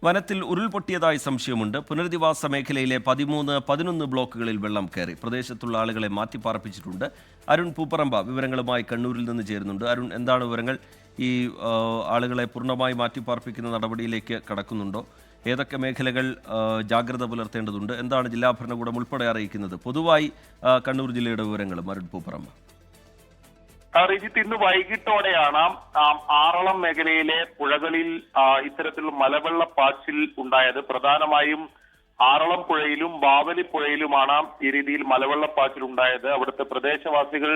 വനത്തിൽ ഉരുൾപൊട്ടിയതായി സംശയമുണ്ട്. പുനരധിവാസ മേഖലയിലെ 13-11 ബ്ലോക്കുകളിൽ വെള്ളം കയറി. പ്രദേശത്തുള്ള ആളുകളെ മാറ്റിപ്പാർപ്പിച്ചിട്ടുണ്ട്. അരുൺ പൂപ്പറമ്പ വിവരങ്ങളുമായി കണ്ണൂരിൽ നിന്ന് ചേരുന്നുണ്ട്. അരുൺ, എന്താണ് വിവരങ്ങൾ? ഈ ആളുകളെ പൂർണ്ണമായി മാറ്റിപ്പാർപ്പിക്കുന്ന നടപടിയിലേക്ക് കടക്കുന്നുണ്ടോ? ഏതൊക്കെ മേഖലകൾ ജാഗ്രത പുലർത്തേണ്ടതുണ്ട്? എന്താണ് ജില്ലാ ഭരണകൂടം ഉൾപ്പെടെ അറിയിക്കുന്നത്? പൊതുവായി കണ്ണൂർ ജില്ലയുടെ വിവരങ്ങളും അരുൺ പൂപ്പറമ്പ. റിജിത്ത്, ഇന്ന് വൈകിട്ടോടെയാണ് ആറളം മേഖലയിലെ പുഴകളിൽ ഇത്തരത്തിലുള്ള മലവെള്ളപ്പാച്ചിൽ ഉണ്ടായത്. പ്രധാനമായും ആറളം പുഴയിലും ബാവലി പുഴയിലുമാണ് ഈ രീതിയിൽ മലവെള്ളപ്പാച്ചിൽ ഉണ്ടായത്. അവിടുത്തെ പ്രദേശവാസികൾ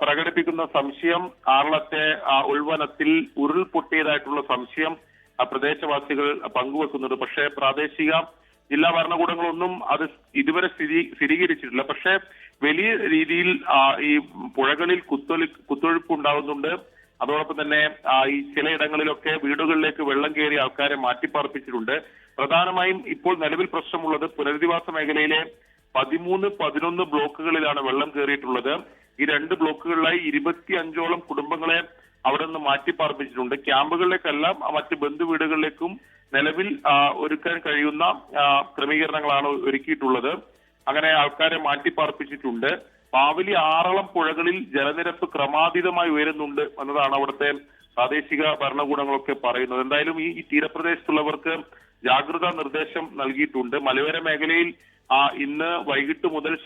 പ്രകടിപ്പിക്കുന്ന സംശയം, ആറളത്തെ ഉൾവനത്തിൽ ഉരുൾപൊട്ടിയതായിട്ടുള്ള സംശയം പ്രദേശവാസികൾ പങ്കുവെക്കുന്നുണ്ട്. പക്ഷേ പ്രാദേശിക ജില്ലാ ഭരണകൂടങ്ങളൊന്നും അത് ഇതുവരെ സ്ഥിരീകരിച്ചിട്ടില്ല. പക്ഷേ വലിയ രീതിയിൽ ഈ പുഴകളിൽ കുത്തൊഴുക്ക് ഉണ്ടാകുന്നുണ്ട്. അതോടൊപ്പം തന്നെ ഈ ചിലയിടങ്ങളിലൊക്കെ വീടുകളിലേക്ക് വെള്ളം കയറി ആൾക്കാരെ മാറ്റിപ്പാർപ്പിച്ചിട്ടുണ്ട്. പ്രധാനമായും ഇപ്പോൾ നിലവിൽ പ്രശ്നമുള്ളത് പുനരധിവാസ മേഖലയിലെ 13-11 ബ്ലോക്കുകളിലാണ് വെള്ളം കയറിയിട്ടുള്ളത്. ഈ 2 ബ്ലോക്കുകളിലായി 25ഓളം കുടുംബങ്ങളെ അവിടെ നിന്ന് മാറ്റിപ്പാർപ്പിച്ചിട്ടുണ്ട്. ക്യാമ്പുകളിലേക്കല്ല, മറ്റ് ബന്ധു വീടുകളിലേക്കും നിലവിൽ ഒരുക്കാൻ കഴിയുന്ന ക്രമീകരണങ്ങളാണ് ഒരുക്കിയിട്ടുള്ളത്. അങ്ങനെ ആൾക്കാരെ മാറ്റിപ്പാർപ്പിച്ചിട്ടുണ്ട്. ബാവലി ആറളം പുഴകളിൽ ജലനിരപ്പ് ക്രമാതീതമായി ഉയരുന്നുണ്ട് എന്നതാണ് അവിടുത്തെ പ്രാദേശിക ഭരണകൂടങ്ങളൊക്കെ പറയുന്നത്. എന്തായാലും ഈ തീരപ്രദേശത്തുള്ളവർക്ക് ജാഗ്രതാ നിർദ്ദേശം നൽകിയിട്ടുണ്ട്. മലയോര മേഖലയിൽ ഇന്ന് വൈകിട്ട് മുതൽ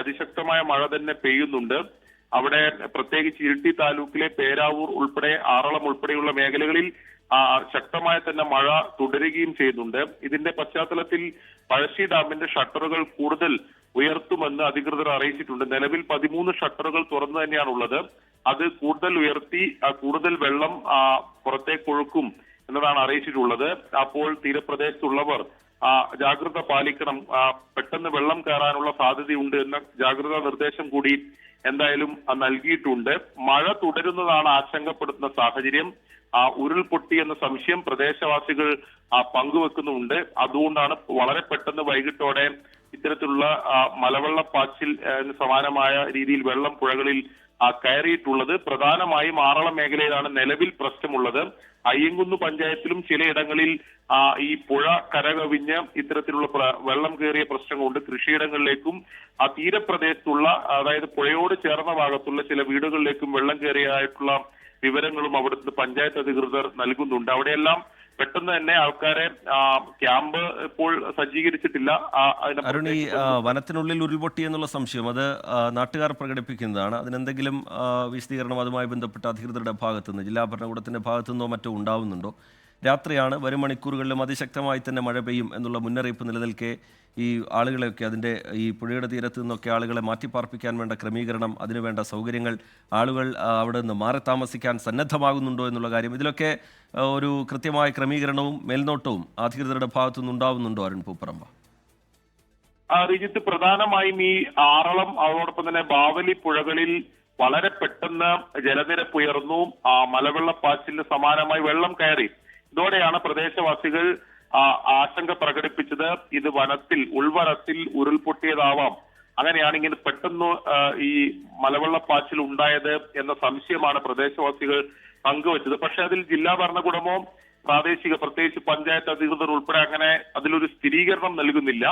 അതിശക്തമായ മഴ തന്നെ പെയ്യുന്നുണ്ട്. അവിടെ പ്രത്യേകിച്ച് ഇരിട്ടി താലൂക്കിലെ പേരാവൂർ ഉൾപ്പെടെ ആറളം ഉൾപ്പെടെയുള്ള മേഖലകളിൽ ശക്തമായ തന്നെ മഴ തുടരുകയും ചെയ്യുന്നുണ്ട്. ഇതിന്റെ പശ്ചാത്തലത്തിൽ പഴശ്ശി ഡാമിന്റെ ഷട്ടറുകൾ കൂടുതൽ ഉയർത്തുമെന്ന് അധികൃതർ അറിയിച്ചിട്ടുണ്ട്. നിലവിൽ 13 ഷട്ടറുകൾ തുറന്നു തന്നെയാണുള്ളത്. അത് കൂടുതൽ ഉയർത്തി കൂടുതൽ വെള്ളം പുറത്തേക്ക് ഒഴുക്കും എന്നതാണ് അറിയിച്ചിട്ടുള്ളത്. അപ്പോൾ തീരപ്രദേശത്തുള്ളവർ ജാഗ്രത പാലിക്കണം. പെട്ടെന്ന് വെള്ളം കയറാനുള്ള സാധ്യതയുണ്ട് എന്ന ജാഗ്രതാ നിർദ്ദേശം കൂടി എന്തായാലും നൽകിയിട്ടുണ്ട്. മഴ തുടരുന്നതാണ് ആശങ്കപ്പെടുത്തുന്ന സാഹചര്യം. ഉരുൾപൊട്ടി എന്ന സംശയം പ്രദേശവാസികൾ പങ്കുവെക്കുന്നുണ്ട്. അതുകൊണ്ടാണ് വളരെ പെട്ടെന്ന് വൈകിട്ടോടെ ഇത്തരത്തിലുള്ള മലവെള്ളപ്പാച്ചിൽ സമാനമായ രീതിയിൽ വെള്ളം പുഴകളിൽ കയറിയിട്ടുള്ളത്. പ്രധാനമായും ആറളം മേഖലയിലാണ് നിലവിൽ പ്രശ്നമുള്ളത്. അയ്യങ്കുന്ന് പഞ്ചായത്തിലും ചിലയിടങ്ങളിൽ ഈ പുഴ കരകവിഞ്ഞ് ഇത്തരത്തിലുള്ള വെള്ളം കയറിയ പ്രശ്നങ്ങളുണ്ട്. കൃഷിയിടങ്ങളിലേക്കും തീരപ്രദേശത്തുള്ള, അതായത് പുഴയോട് ചേർന്ന ഭാഗത്തുള്ള ചില വീടുകളിലേക്കും വെള്ളം കയറിയതായിട്ടുള്ള വിവരങ്ങളും അവിടുത്തെ പഞ്ചായത്ത് അധികൃതർ നൽകുന്നുണ്ട്. അവിടെയെല്ലാം പെട്ടെന്ന് തന്നെ ആൾക്കാരെ ക്യാമ്പ് ഇപ്പോൾ സജ്ജീകരിച്ചിട്ടില്ല. അരുൺ, ഈ വനത്തിനുള്ളിൽ ഉരുൾപൊട്ടി എന്നുള്ള സംശയം അത് നാട്ടുകാർ പ്രകടിപ്പിക്കുന്നതാണ്. അതിനെന്തെങ്കിലും വിശദീകരണം അതുമായി ബന്ധപ്പെട്ട അധികൃതരുടെ ഭാഗത്തുനിന്ന്, ജില്ലാ ഭരണകൂടത്തിന്റെ ഭാഗത്തുനിന്നോ മറ്റോ ഉണ്ടാവുന്നുണ്ടോ? രാത്രിയാണ്, വരും മണിക്കൂറുകളിലും അതിശക്തമായി തന്നെ മഴ പെയ്യും എന്നുള്ള മുന്നറിയിപ്പ് നിലനിൽക്കെ ഈ ആളുകളെയൊക്കെ അതിൻ്റെ ഈ പുഴയുടെ തീരത്ത് നിന്നൊക്കെ ആളുകളെ മാറ്റിപ്പാർപ്പിക്കാൻ വേണ്ട ക്രമീകരണം, അതിനുവേണ്ട സൗകര്യങ്ങൾ, ആളുകൾ അവിടെ നിന്ന് മാറി താമസിക്കാൻ സന്നദ്ധമാകുന്നുണ്ടോ എന്നുള്ള കാര്യം, ഇതിലൊക്കെ ഒരു കൃത്യമായ ക്രമീകരണവും മേൽനോട്ടവും അധികൃതരുടെ ഭാഗത്തുനിന്ന് ഉണ്ടാവുന്നുണ്ടോ അരുൺ പൂപ്പറമ്പ? റിജിത്ത്, പ്രധാനമായും ഈ ആറളം അതോടൊപ്പം തന്നെ ബാവലി പുഴകളിൽ വളരെ പെട്ടെന്ന് ജലനിരപ്പ് ഉയർന്നു. മലവെള്ളപ്പാച്ചിലിന് സമാനമായി വെള്ളം കയറി. ഇതോടെയാണ് പ്രദേശവാസികൾ ആശങ്ക പ്രകടിപ്പിച്ചത്. ഇത് ഉൾവനത്തിൽ ഉരുൾപൊട്ടിയതാവാം, അങ്ങനെയാണ് ഇങ്ങനെ പെട്ടെന്ന് ഈ മലവെള്ളപ്പാച്ചിൽ ഉണ്ടായത് എന്ന സംശയമാണ് പ്രദേശവാസികൾ പങ്കുവച്ചത്. പക്ഷെ അതിൽ ജില്ലാ ഭരണകൂടമോ പ്രത്യേകിച്ച് പഞ്ചായത്ത് അധികൃതർ ഉൾപ്പെടെ അങ്ങനെ അതിലൊരു സ്ഥിരീകരണം നൽകുന്നില്ല.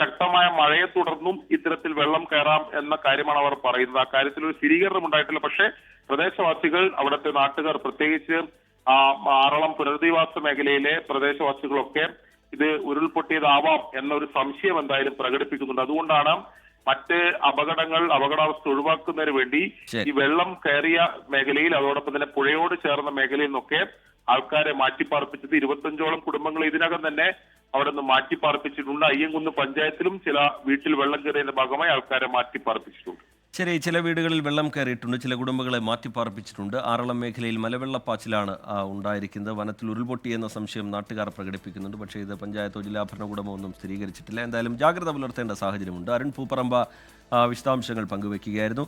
ശക്തമായ മഴയെ തുടർന്നും ഇത്തരത്തിൽ വെള്ളം കയറാം എന്ന കാര്യമാണ് അവർ പറയുന്നത്. ആ കാര്യത്തിൽ ഒരു സ്ഥിരീകരണം ഉണ്ടായിട്ടില്ല. പക്ഷേ പ്രദേശവാസികൾ, അവിടുത്തെ നാട്ടുകാർ, പ്രത്യേകിച്ച് ആറളം പുനരധിവാസ മേഖലയിലെ പ്രദേശവാസികളൊക്കെ ഇത് ഉരുൾപൊട്ടിയതാവാം എന്നൊരു സംശയം എന്തായാലും പ്രകടിപ്പിക്കുന്നുണ്ട്. അതുകൊണ്ടാണ് മറ്റ് അപകടാവസ്ഥ ഒഴിവാക്കുന്നതിന് വേണ്ടി ഈ വെള്ളം കയറിയ മേഖലയിൽ, അതോടൊപ്പം തന്നെ പുഴയോട് ചേർന്ന മേഖലയിൽ നിന്നൊക്കെ ആൾക്കാരെ മാറ്റിപ്പാർപ്പിച്ചത്. 25ഓളം കുടുംബങ്ങൾ ഇതിനകം തന്നെ അവിടെ നിന്ന് മാറ്റിപ്പാർപ്പിച്ചിട്ടുണ്ട്. അയ്യങ്കുന്ന് പഞ്ചായത്തിലും ചില വീട്ടിൽ വെള്ളം കയറിയതിന്റെ ഭാഗമായി ആൾക്കാരെ മാറ്റിപ്പാർപ്പിച്ചിട്ടുണ്ട്. ശരി, ചില വീടുകളിൽ വെള്ളം കയറിയിട്ടുണ്ട്, ചില കുടുംബങ്ങളെ മാറ്റിപ്പാർപ്പിച്ചിട്ടുണ്ട്. ആറളം മേഖലയിൽ മലവെള്ളപ്പാച്ചിലാണ് ഉണ്ടായിരിക്കുന്നത്. വനത്തിൽ ഉരുൾപൊട്ടി എന്ന സംശയം നാട്ടുകാർ പ്രകടിപ്പിക്കുന്നുണ്ട്. പക്ഷേ ഇത് പഞ്ചായത്തോ ജില്ലാ ഭരണകൂടമോ ഒന്നും സ്ഥിരീകരിച്ചിട്ടില്ല. എന്തായാലും ജാഗ്രത പുലർത്തേണ്ട സാഹചര്യമുണ്ട്. അരുൺ പൂപ്പറമ്പ വിശദാംശങ്ങൾ പങ്കുവയ്ക്കുകയായിരുന്നു.